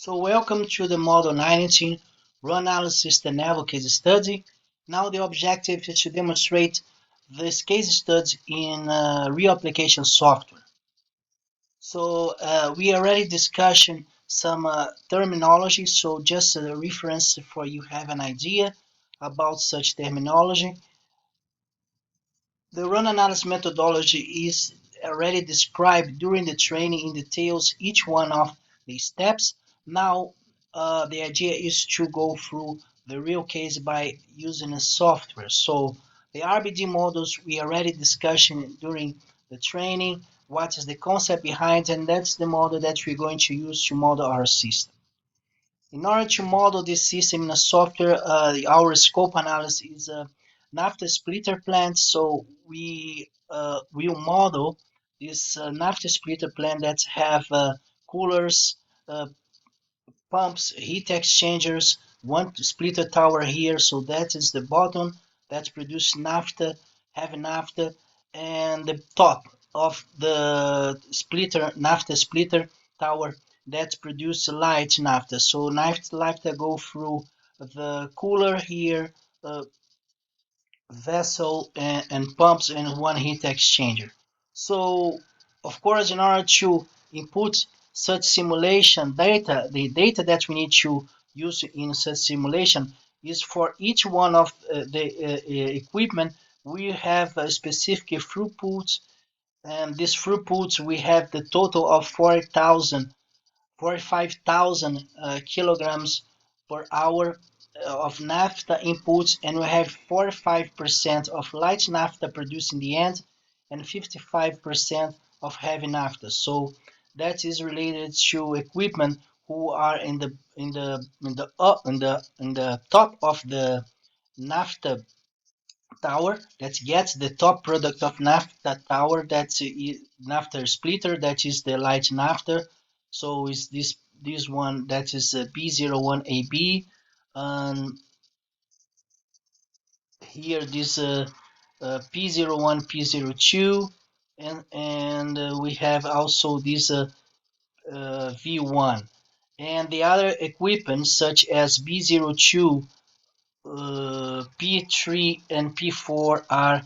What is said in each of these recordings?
So welcome to the Model 19 Run Analysis the Naval Case Study. Now the objective is to demonstrate this case study in real application software. So we already discussed some terminology, so just a reference for you have an idea about such terminology. The run analysis methodology is already described during the training in details each one of the steps. Now the idea is to go through the real case by using a software. So the RBD models we already discussed during the training, what is the concept behind, and that's the model that we're going to use to model our system. In order to model this system in a software, our scope analysis is a Nafta splitter plant. So we will model this Nafta splitter plant that have coolers, uh, pumps, heat exchangers, one splitter tower here. So that is the bottom that produces naphtha, heavy naphtha, and the top of the splitter, naphtha splitter tower that produce light naphtha. So light naphtha go through the cooler here, vessel and pumps and one heat exchanger. So, of course, in order to input such simulation data, the data that we need to use in such simulation is for each one of the equipment, we have a specific throughput, and this throughput we have the total of 45,000 kilograms per hour of naphtha inputs, and we have 45% of light naphtha produced in the end and 55% of heavy naphtha. So that is related to equipment who are in the top of the naphtha tower that gets the top product of naphtha tower, that's naphtha splitter, that is the light naphtha. So is this one that is B01AB, and here this P01 P02, and we have also this V1, and the other equipment such as B02, P3 and P4 are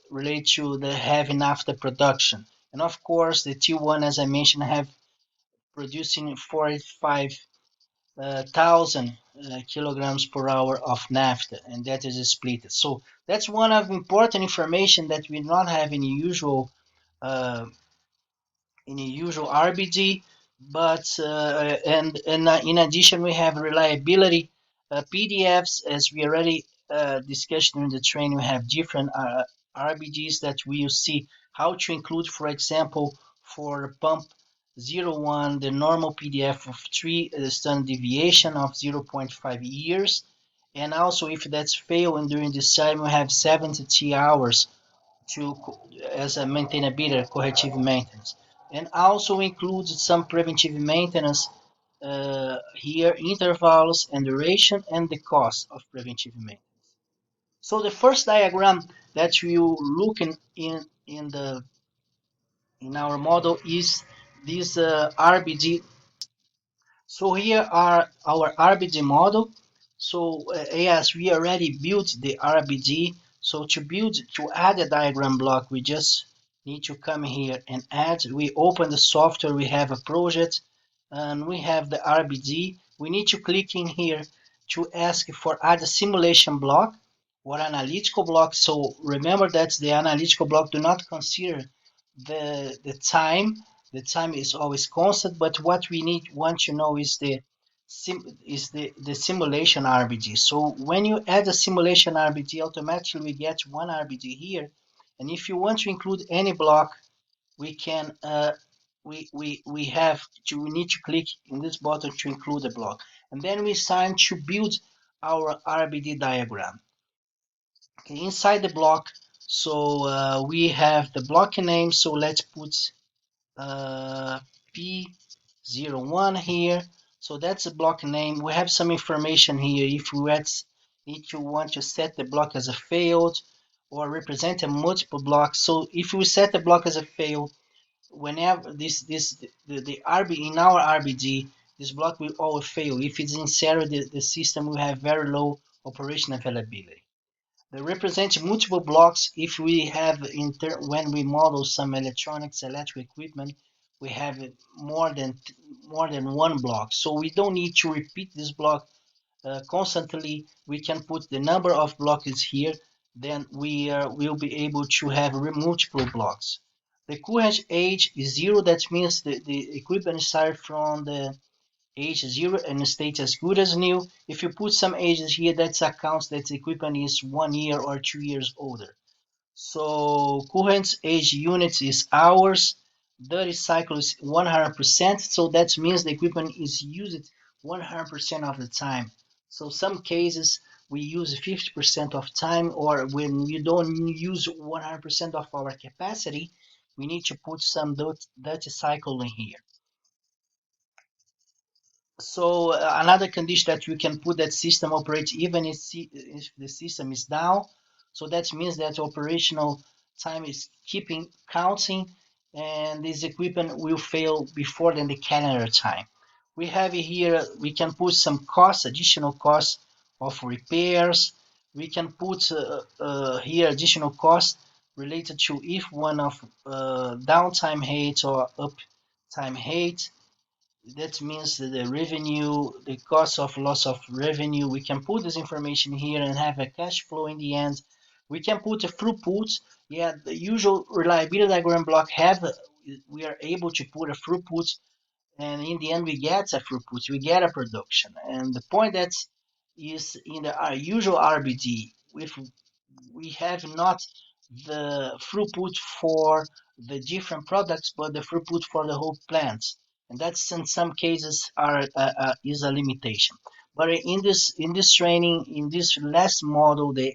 related to the heavy naphtha production. And of course, the T1, as I mentioned, have producing 45,000 kilograms per hour of naphtha, and that is split. So that's one of important information that we not have uh, in a usual RBD, but and in addition we have reliability PDFs, as we already discussed during the training. We have different RBDs that we will see how to include, for example, for pump 01, the normal PDF of 3 standard deviation of 0.5 years, and also if that's failing during this time we have 70 hours to as a maintainability, corrective maintenance, and also includes some preventive maintenance here, intervals and duration, and the cost of preventive maintenance. So the first diagram that we will look in our model is this RBD. So here are our RBD model. So yes, we already built the RBD. So to add a diagram block, we just need to come here and add. We open the software, we have a project, and we have the RBD. We need to click in here to ask for add a simulation block or analytical block. So remember that the analytical block do not consider the time. The time is always constant, but what we want to know is the simulation RBD. So when you add a simulation RBD, automatically we get one RBD here, and if you want to include any block, we can we need to click in this button to include a block, and then we sign to build our RBD diagram. Okay, inside the block, so we have the block name. So let's put P01 here. So that's the block name. We have some information here. If you want to set the block as a failed or represent a multiple block. So if we set the block as a failed, whenever the RB in our RBD, this block will always fail. If it's in serial, the system will have very low operation availability. They represent multiple blocks. If we have when we model some electronics, electrical equipment, we have more than one block. So we don't need to repeat this block constantly. We can put the number of blocks here. Then we will be able to have multiple blocks. The current age is 0. That means the equipment starts from the age 0 and stays as good as new. If you put some ages here, that accounts that the equipment is 1 year or 2 years older. So current age units is hours, dirty cycle is 100%, so that means the equipment is used 100% of the time. So some cases we use 50% of time, or when we don't use 100% of our capacity, we need to put some dirty cycle in here. So another condition that we can put that system operates even if the system is down. So that means that operational time is keeping counting, and this equipment will fail before than the calendar time. We have here, we can put some costs, additional costs of repairs. We can put here additional costs related to if one of downtime hates or uptime hates. That means that the revenue, the cost of loss of revenue, we can put this information here and have a cash flow in the end. We can put a throughput. Yeah, the usual reliability diagram block we are able to put a throughput, and in the end we get a throughput, we get a production. And the point that is in the usual RBD, if we have not the throughput for the different products, but the throughput for the whole plant, and that's in some cases is a limitation. But in this training, in this last model, the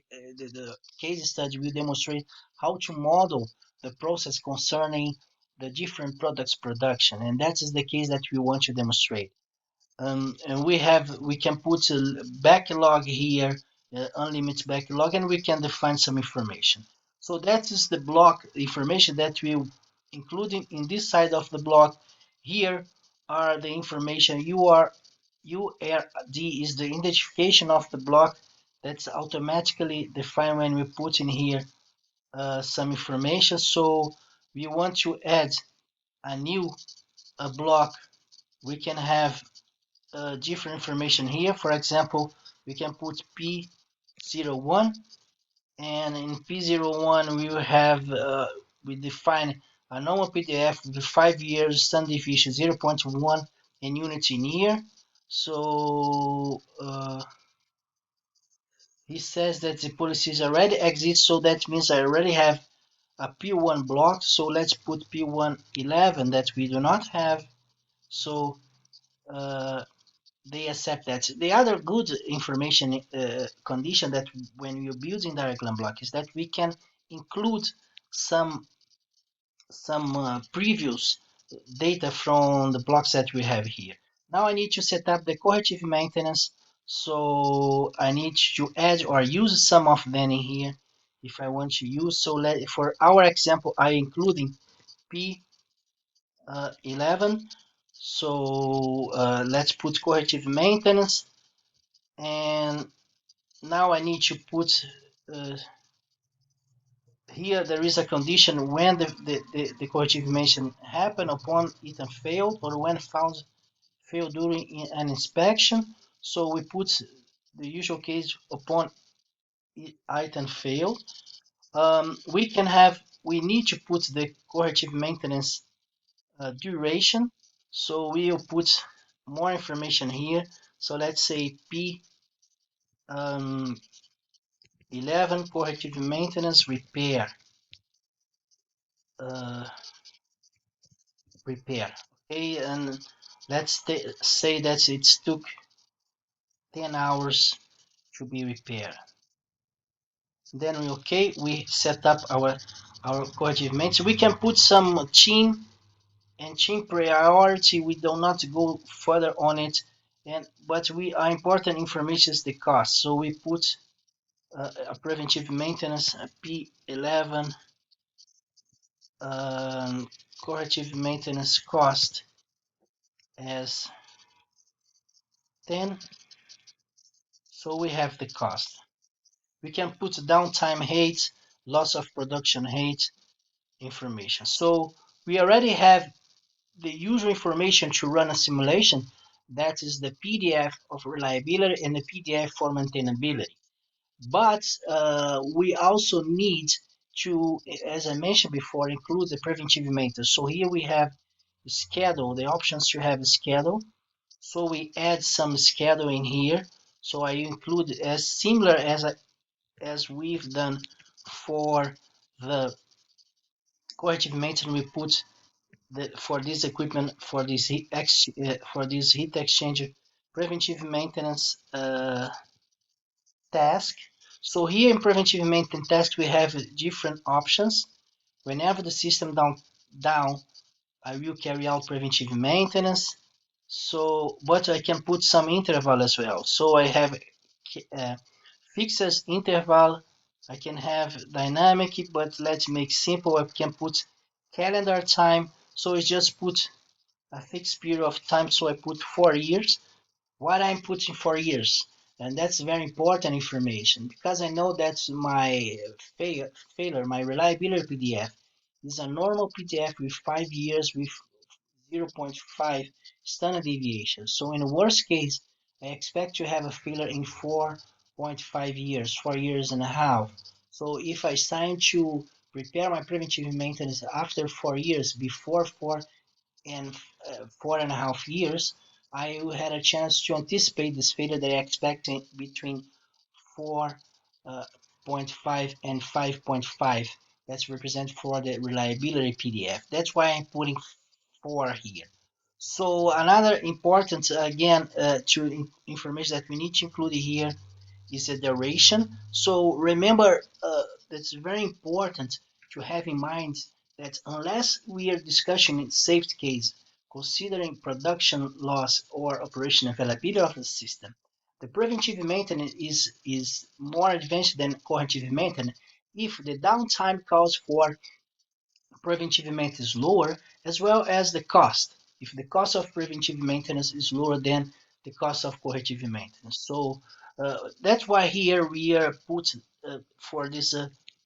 case study will demonstrate how to model the process concerning the different products production, and that is the case that we want to demonstrate. And we can put a backlog here, unlimited backlog, and we can define some information. So that is the block information that we including in this side of the block. Here are the information. URD is the identification of the block that's automatically defined when we put in here some information. So we want to add a new block. We can have different information here. For example, we can put P01, and in P01 we will have we define a normal PDF with 5 years, standard deviation 0.1 and units in year. So he says that the policies already exist, so that means I already have a P1 block. So let's put P111 that we do not have. So they accept that. The other good information condition that when you're building diagram block is that we can include some previous data from the blocks that we have here. Now I need to set up the corrective maintenance, so I need to add or use some of them in here if I want to use. So for our example, I including P11. So let's put corrective maintenance, and now I need to put here there is a condition when the corrective maintenance happen upon item failed or when found failed during an inspection. So we put the usual case upon item failed. We need to put the corrective maintenance duration. So we'll put more information here. So let's say P11 corrective maintenance repair. Okay, and let's say that it took 10 hours to be repaired. Then we set up our corrective maintenance. We can put some team and team priority. We do not go further on it, but our important information is the cost. So we put a preventive maintenance, a P11 corrective maintenance cost as 10. So we have the cost. We can put downtime height, loss of production height information. So we already have the user information to run a simulation. That is the PDF of reliability and the PDF for maintainability. But we also need to, as I mentioned before, include the preventive maintenance. So here we have schedule, the options to have a schedule. So we add some schedule in here. So I include as similar as we've done for the corrective maintenance. We put for this equipment for this heat exchanger preventive maintenance task. So here in preventive maintenance task we have different options. Whenever the system down, I will carry out preventive maintenance. So, but I can put some interval as well. So I have uh, fixed interval. I can have dynamic, but let's make simple. I can put calendar time. So I just put a fixed period of time. So I put 4 years. What I'm putting 4 years, and that's very important information because I know that's my failure, my reliability PDF is a normal PDF with 5 years with 0.5 standard deviation. So in the worst case, I expect to have a failure in 4.5 years, 4 years and a half. So if I sign to prepare my preventive maintenance after 4 years, before 4.5 years, I had a chance to anticipate this failure that I expect between 4.5 and 5.5. That's represent for the reliability PDF. That's why I'm putting 4 here. So another important, again, to information that we need to include here is the duration. So remember, that's very important to have in mind that unless we are discussing in safety case, considering production loss or operation availability of the system, the preventive maintenance is more advanced than corrective maintenance if the downtime calls for preventive maintenance is lower, as well as the cost. If the cost of preventive maintenance is lower than the cost of corrective maintenance. So that's why here we are put for this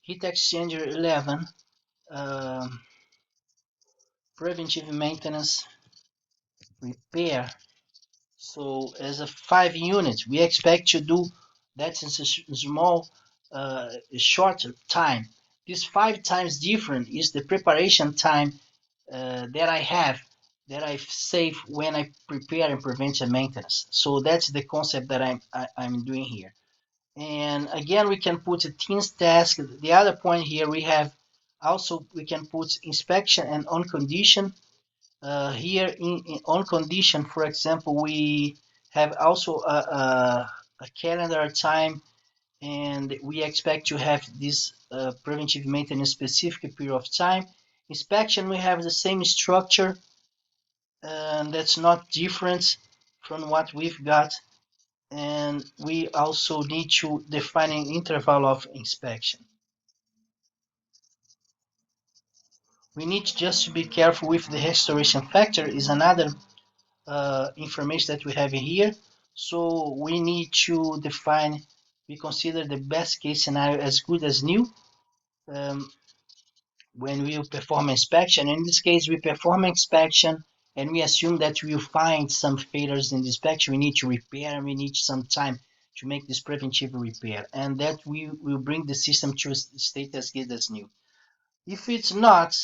heat exchanger 11 um, preventive maintenance repair. So as a 5 units, we expect to do that in a small, shorter time. This 5 times different is the preparation time that I have that I save when I prepare and preventive maintenance. So that's the concept that I'm doing here. And again, we can put a teams task. The other point here we have also we can put inspection and on condition. Here in on condition, for example, we have also a calendar time and we expect to have this preventive maintenance specific period of time. Inspection, we have the same structure and that's not different from what we've got. And we also need to define an interval of inspection. We need just to be careful with the restoration factor is another information that we have here. So we need to define, we consider the best case scenario as good as new. Um, when we perform inspection. In this case, we perform inspection and we assume that we will find some failures in the inspection. We need to repair and we need some time to make this preventive repair. And that we will bring the system to a state as good as new. If it's not,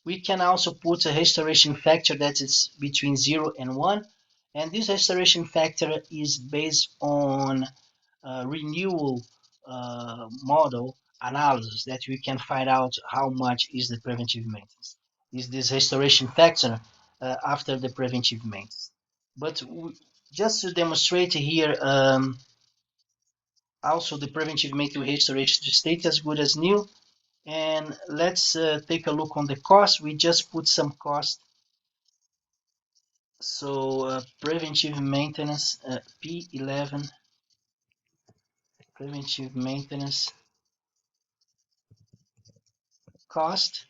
we can also put a restoration factor that is between 0 and 1. And this restoration factor is based on renewal model analysis that we can find out how much is the preventive maintenance, is this restoration factor after the preventive maintenance. But just to demonstrate here, also the preventive maintenance restoration to state as good as new. And let's take a look on the cost. We just put some cost. So preventive maintenance P11 preventive maintenance cost.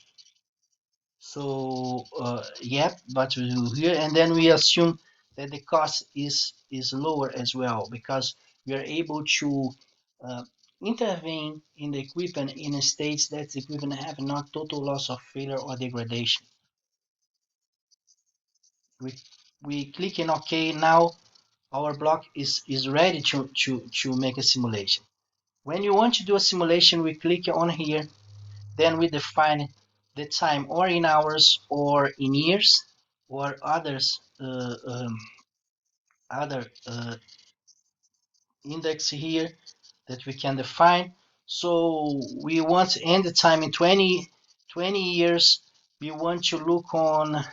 So yep, but we do here, and then we assume that the cost is lower as well, because we are able to uh, intervene in the equipment in states that the equipment have not total loss of failure or degradation. We, we click in OK. Now our block is ready to make a simulation. When you want to do a simulation, we click on here, then we define the time or in hours or in years or other index here that we can define. So we want to end the time in 20 years. We want to look on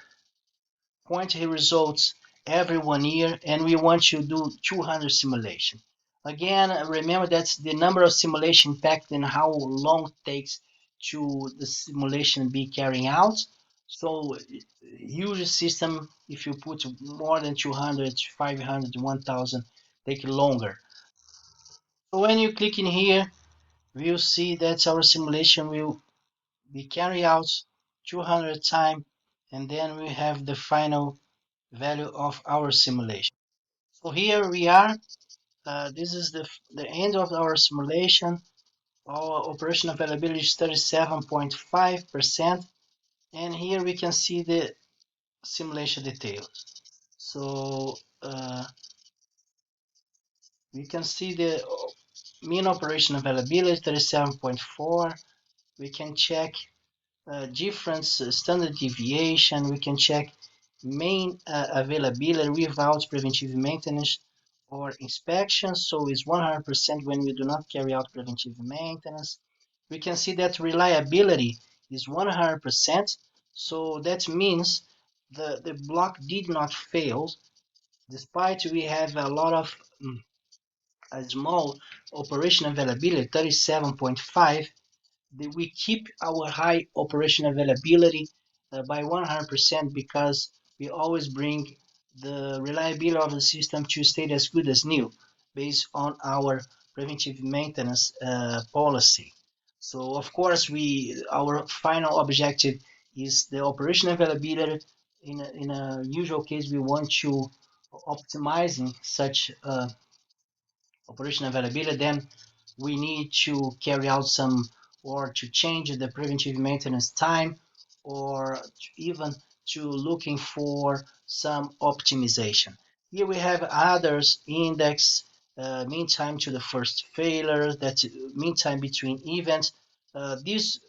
quantity results every 1 year, and we want to do 200 simulation. Again, remember that's the number of simulation packed in how long it takes to the simulation be carrying out. So huge system, if you put more than 200, 500, 1000, take longer. So when you click in here, we'll see that our simulation will be carried out 200 times, and then we have the final value of our simulation. So here we are. This is the end of our simulation. Our operation availability is 37.5%, and here we can see the simulation details. So we can see the mean operation availability 37.4. We can check difference, standard deviation. We can check main availability without preventive maintenance or inspection. So it's 100% when we do not carry out preventive maintenance. We can see that reliability is 100%. So that means the block did not fail, despite we have a lot of a small operation availability, 37.5. We keep our high operation availability by 100% because we always bring the reliability of the system to state as good as new based on our preventive maintenance policy. So of course our final objective is the operation availability. In a usual case, we want to optimizing such operation availability, then we need to carry out some or to change the preventive maintenance time, or even to looking for some optimization. Here we have others index, mean time to the first failure, that's mean time between events. These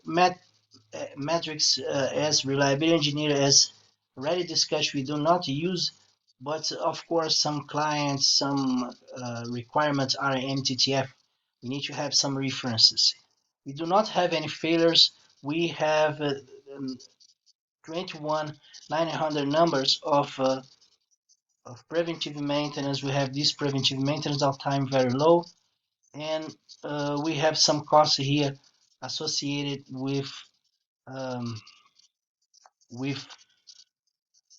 metrics, as reliability engineer, as already discussed, we do not use, but of course some clients, some requirements are MTTF. We need to have some references. We do not have any failures. We have 21,900 numbers of preventive maintenance. We have this preventive maintenance uptime very low, and we have some costs here associated um, with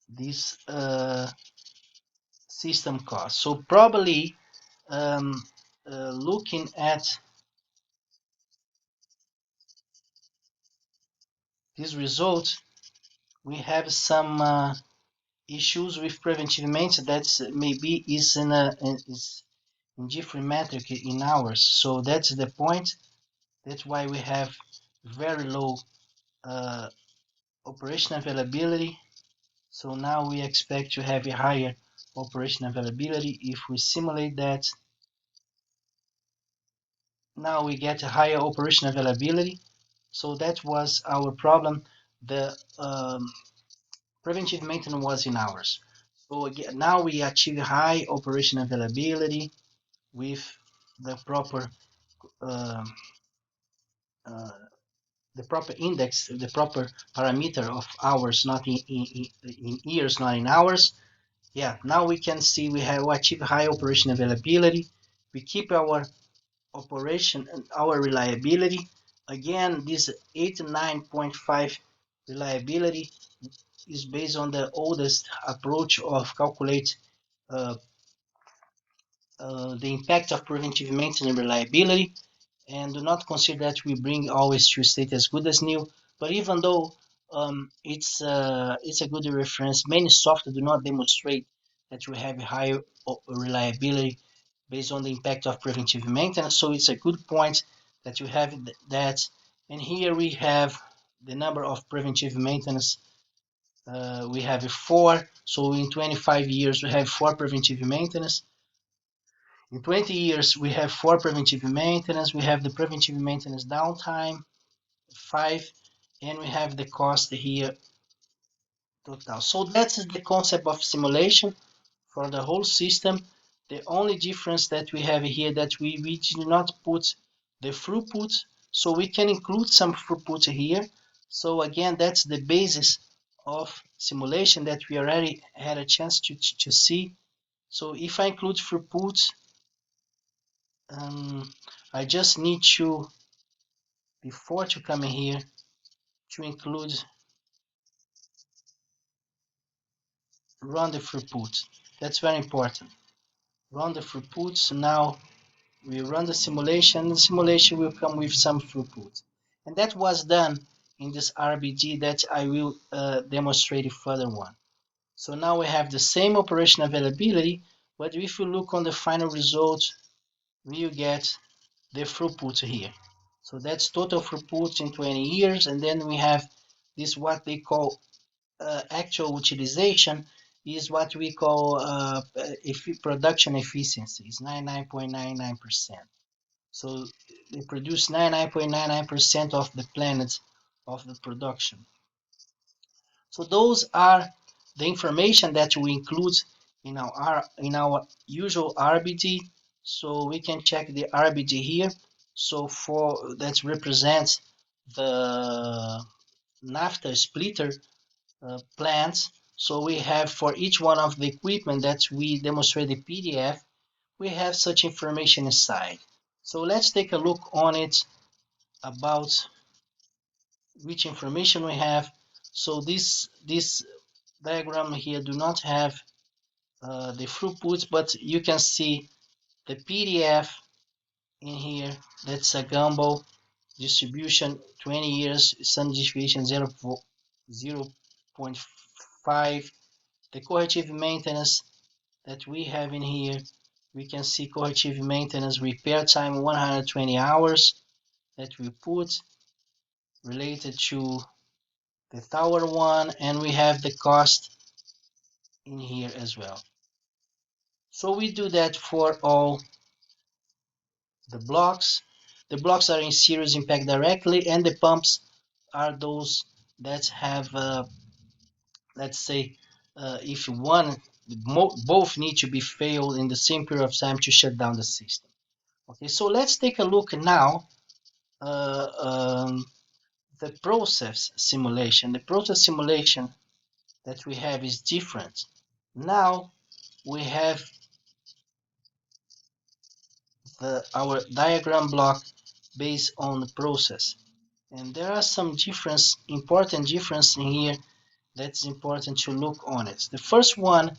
this system cost. So probably um, looking at this result, we have some issues with preventive maintenance that maybe is in different metric in hours. So that's the point. That's why we have very low uh, operation availability. So now we expect to have a higher operation availability. If we simulate that, now we get a higher operation availability. So that was our problem. The preventive maintenance was in hours. So again, now we achieve high operation availability with the proper uh, uh, the proper index, the proper parameter of hours, not in years, not in hours. Yeah, now we can see we have achieved high operation availability. We keep our operation and our reliability. Again, this 89.5 reliability is based on the oldest approach of calculate uh, the impact of preventive maintenance and reliability, and do not consider that we bring always to state as good as new. But even though it's a good reference, many software do not demonstrate that we have higher reliability based on the impact of preventive maintenance. So it's a good point that you have that. And here we have the number of preventive maintenance. We have 4. So in 25 years, we have 4 preventive maintenance. In 20 years, we have 4 preventive maintenance. We have the preventive maintenance downtime, 5, and we have the cost here total. So that's the concept of simulation for the whole system. The only difference that we have here that we do not put the throughput, so we can include some throughput here. So again, that's the basis of simulation that we already had a chance to see. So if I include throughput, I just need to, before to come in here, to include run the throughput. That's very important. Run the throughput. So now we run the simulation. The simulation will come with some throughput. And that was done in this RBD that I will demonstrate further on. So now we have the same operation availability, but if you look on the final result, we will get the throughput here. So that's total throughput in 20 years, and then we have this what they call actual utilization is what we call production efficiency. It's 99.99%. So they produce 99.99% of the planet of the production. So those are the information that we include in our usual RBD. So we can check the RBD here. So for that represents the Nafta splitter plants. So we have for each one of the equipment that we demonstrate the PDF, we have such information inside. So let's take a look on it about which information we have. So this diagram here do not have the throughput, but you can see the PDF in here. That's a Gumbel distribution, 20 years, standard deviation 0.5. The corrective maintenance that we have in here, we can see corrective maintenance repair time 120 hours that we put related to the tower one, and we have the cost in here as well. So we do that for all the blocks. The blocks are in series impact directly, and the pumps are those that have, let's say, if both need to be failed in the same period of time to shut down the system. Okay, so let's take a look now. The process simulation. The process simulation that we have is different. Now we have our diagram block based on the process. And there are some important difference in here that's important to look on it. The first one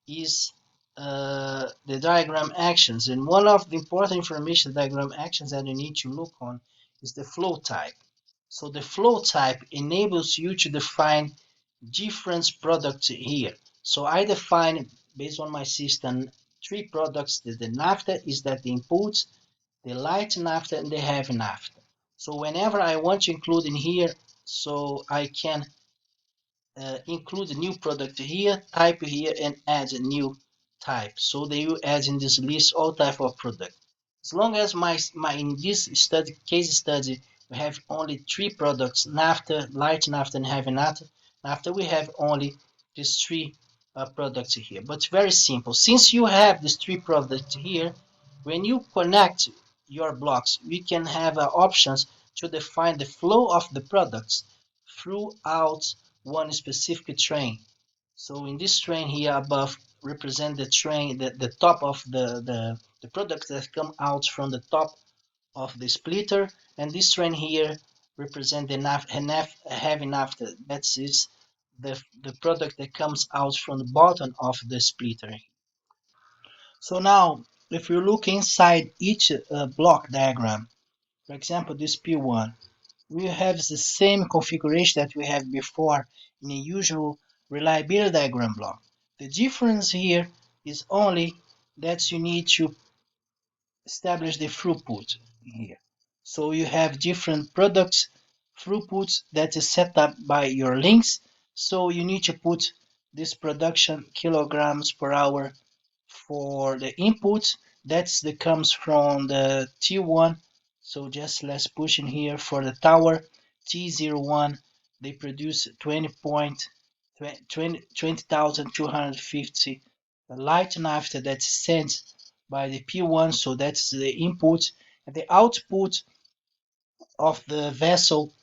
is the diagram actions. And one of the important information diagram actions that you need to look on is the flow type. So the flow type enables you to define different products here. So I define, based on my system, 3 products. The Nafta is that the inputs, the light Nafta, and the heavy Nafta. So whenever I want to include in here, so I can include a new product here, type here, and add a new type. So they will add in this list all type of product. As long as my in this case study, we have only 3 products: Nafta, light Nafta, and heavy Nafta. After we have only these 3 products here. But very simple. Since you have these 3 products here, when you connect your blocks, we can have options to define the flow of the products throughout one specific train. So in this train here above represent the train, the top of the products that come out from the top of the splitter, and this train here represent the heavy Nafta. That is the product that comes out from the bottom of the splitter. So now, if you look inside each block diagram, for example, this P1, we have the same configuration that we had before in a usual reliability diagram block. The difference here is only that you need to establish the throughput here. So you have different products throughputs that is set up by your links. So you need to put this production kilograms per hour for the input. That comes from the T1. So just let's push in here for the tower T01. They produce 20,250 light nafta that's sent by the P1. So that's the input. And the output of the vessel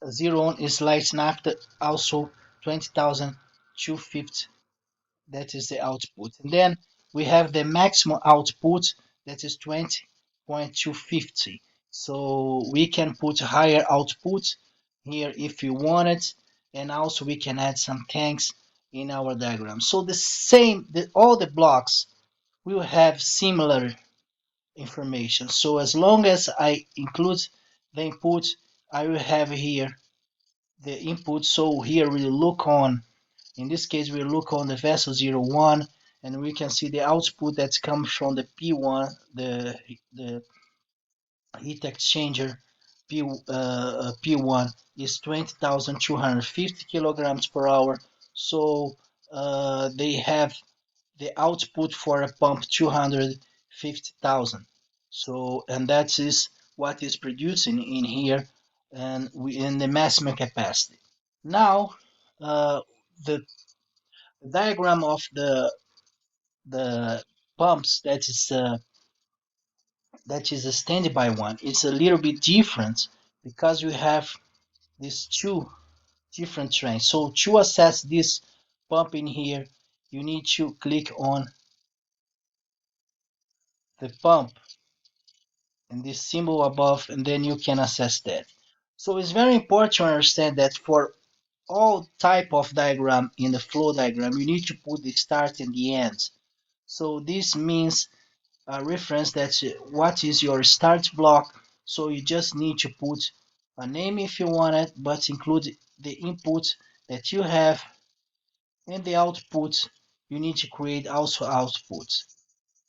01 is light nafta, also 20,250. That is the output. And then we have the maximum output that is 20.250. So we can put higher output here if you want it, and also we can add some tanks in our diagram. So all the blocks will have similar information. So as long as I include the input, I will have here the input. So here we look on, in this case, we look on the vessel 01, and we can see the output that comes from the P1, the heat exchanger P1 is 20,250 kilograms per hour. So they have the output for a pump 250,000. So, and that is what is producing in here, and we in the maximum capacity. Now, the diagram of the pumps that is a standby one. It's a little bit different because we have these two different trains. So to access this pump in here, you need to click on the pump and this symbol above, and then you can access that. So it's very important to understand that for all type of diagram in the flow diagram, you need to put the start and the end. So this means a reference that's what is your start block. So you just need to put a name if you want it, but include the input that you have, and the output you need to create also outputs.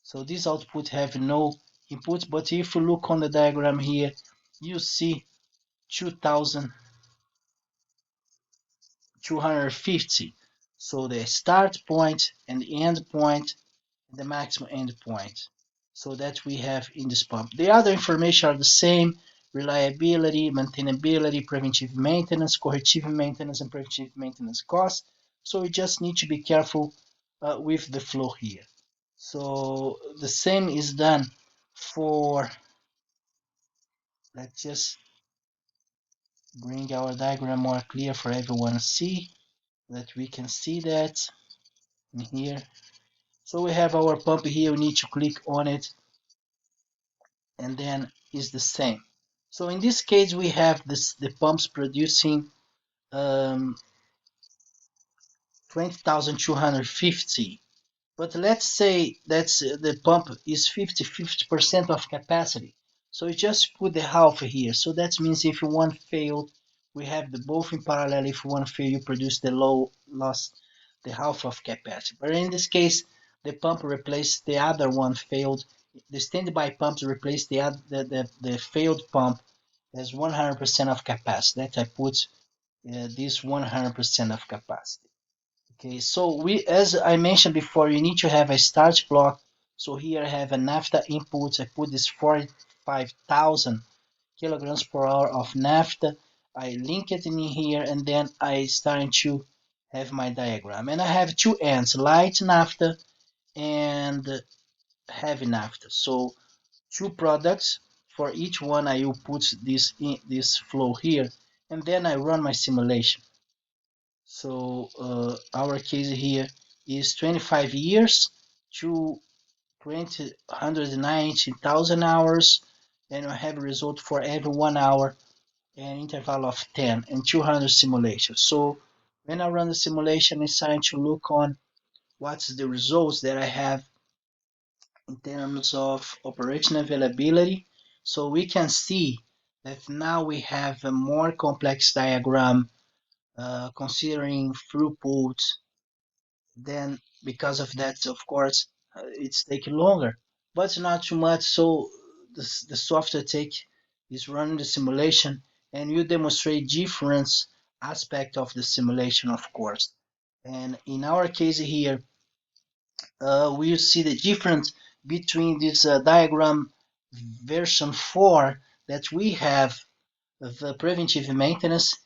So this output have no input, but if you look on the diagram here, you see 2,250. So the start point and the end point, the maximum end point. So that we have in this pump. The other information are the same: reliability, maintainability, preventive maintenance, corrective maintenance, and preventive maintenance costs. So we just need to be careful with the flow here. So the same is done for, let's just bring our diagram more clear for everyone to see, that we can see that in here. So we have our pump here, we need to click on it, and then is the same. So in this case, we have the pumps producing 20,250. But let's say that's the pump is 50% of capacity. So you just put the half here. So that means if one failed, we have the both in parallel. If one fail, you produce the loss, the half of capacity. But in this case, the pump replaced the other one failed. The standby pumps replace the failed pump as 100% of capacity. That I put this 100% of capacity. Okay, so as I mentioned before, you need to have a start block. So here I have a Nafta input. I put this 45,000 kilograms per hour of Nafta. I link it in here, and then I starting to have my diagram. And I have two ends, light Nafta and heavy Nafta. So two products. For each one, I will put this flow here, and then I run my simulation. So our case here is 25 years to 190,000 hours, and we have a result for every 1 hour, an interval of 10 and 200 simulations. So when I run the simulation, it's time to look on what's the results that I have in terms of operation availability. So we can see that now we have a more complex diagram considering throughput, then because of that, of course, it's taking longer, but not too much. So the software take is running the simulation, and you demonstrate different aspect of the simulation, of course. And in our case here, we see the difference between this diagram version 4 that we have the preventive maintenance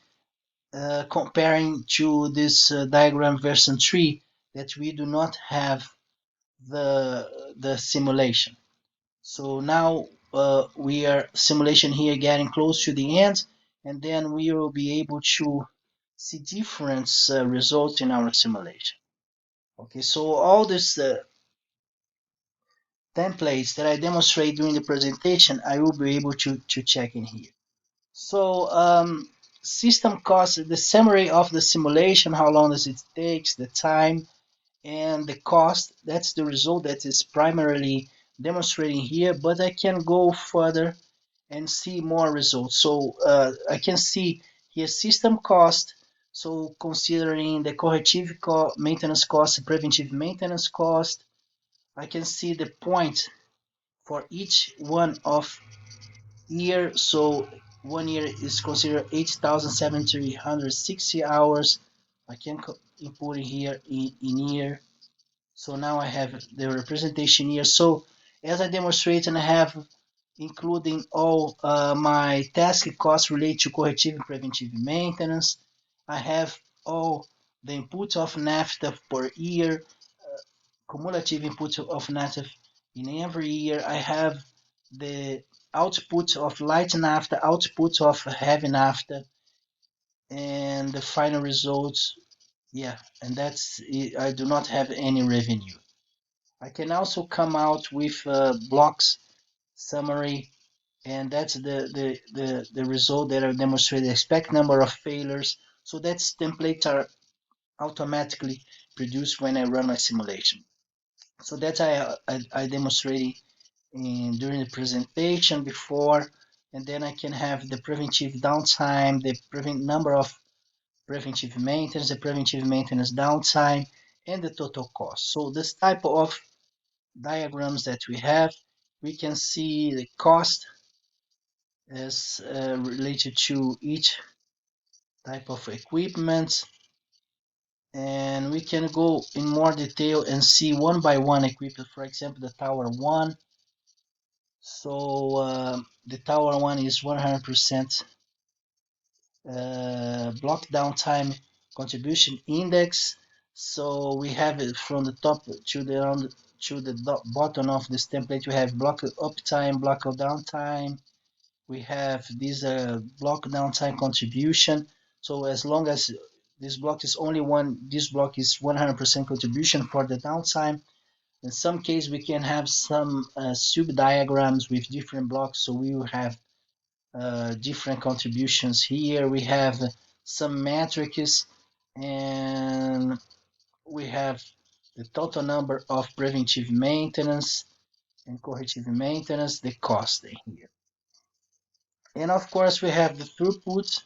comparing to this diagram version 3 that we do not have the simulation. So now we are simulation here getting close to the end, and then we will be able to see different results in our simulation. Okay, so all these templates that I demonstrate during the presentation, I will be able to check in here. So system cost, the summary of the simulation, how long does it take, the time, and the cost. That's the result that is primarily demonstrating here, but I can go further and see more results. So I can see here system cost. So considering the corrective maintenance cost, preventive maintenance cost, I can see the point for each one of year. So 1 year is considered 8,760 hours. I can input it here in year. So now I have the representation here. So as I demonstrate, and I have including all my task costs related to corrective and preventive maintenance. I have all the input of Nafta per year, cumulative input of Nafta in every year. I have the output of light Nafta, output of heavy Nafta, and the final results. Yeah, and that's it. I do not have any revenue. I can also come out with blocks summary, and that's the result that I demonstrated. Expect number of failures. So that's templates are automatically produced when I run my simulation. So that's I demonstrated during the presentation before, and then I can have the preventive downtime, the number of preventive maintenance, the preventive maintenance downtime, and the total cost. So this type of diagrams that we have, we can see the cost as related to each type of equipment, and we can go in more detail and see one by one equipment. For example, the tower 1. So the tower 1 is 100% block downtime contribution index. So we have it from the top to the bottom of this template. We have block uptime, block downtime. We have this block downtime contribution. So as long as this block is only one, this block is 100% contribution for the downtime. In some case, we can have some sub diagrams with different blocks. So we will have different contributions here. We have some metrics, and we have the total number of preventive maintenance and corrective maintenance, the cost in here. And of course, we have the throughput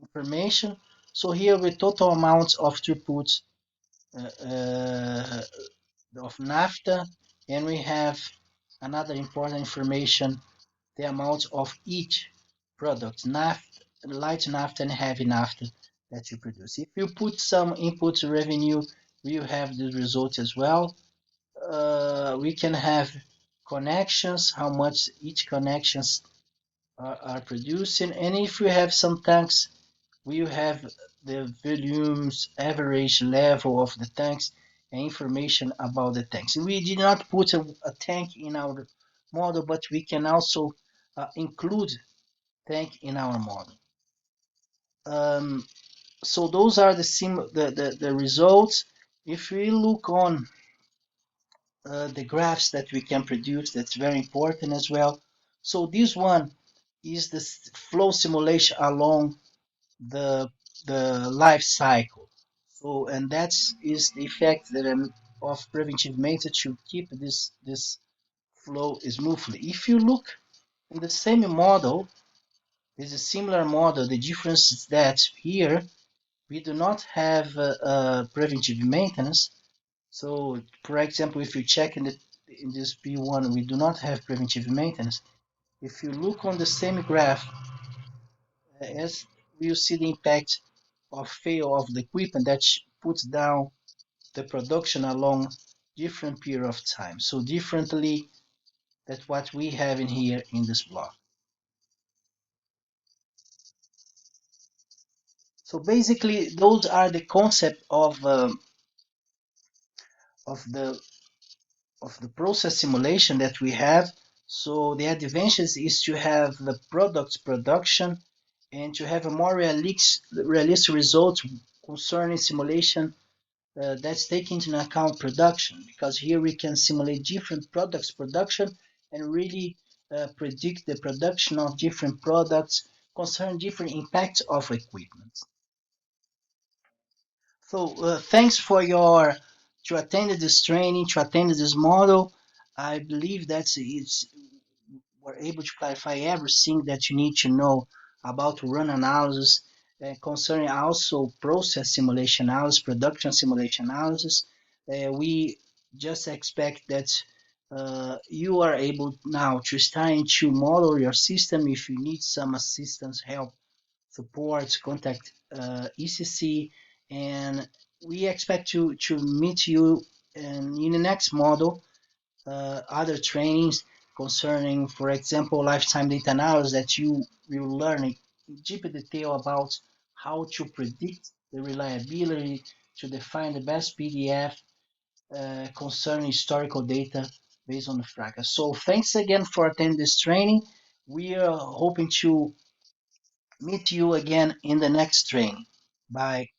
information. So here with total amounts of throughput of Nafta, and we have another important information, the amount of each product, Nafta, light Nafta and heavy Nafta that you produce. If you put some input revenue, we will have the result as well. We can have connections, how much each connections are producing, and if we have some tanks, we will have the volumes, average level of the tanks, and information about the tanks. We did not put a tank in our model, but we can also include tank in our model. So those are the results. If we look on the graphs that we can produce, that's very important as well. So this one is the flow simulation along the life cycle. So and that is the effect that of preventive maintenance to keep this flow smoothly. If you look in the same model, there's a similar model. The difference is that here we do not have preventive maintenance, So, for example, if you check in this P1, we do not have preventive maintenance. If you look on the same graph, as you see the impact of fail of the equipment that puts down the production along different period of time. So differently than what we have in here in this block. So basically, those are the concept of the of the process simulation that we have. So the advantage is to have the products production and to have a more realistic results concerning simulation that's taking into account production, because here we can simulate different products production and really predict the production of different products concerning different impacts of equipment. So thanks for your to attend this training, to attend this model. I believe that it's we're able to clarify everything that you need to know about run analysis, concerning also process simulation analysis, production simulation analysis. We just expect that you are able now to start to model your system. If you need some assistance, help, support, contact ECC, and we expect to meet you in the next model, other trainings concerning, for example, lifetime data analysis, that you will learn in deep detail about how to predict the reliability, to define the best PDF concerning historical data based on the fracas. So thanks again for attending this training. We are hoping to meet you again in the next training. Bye.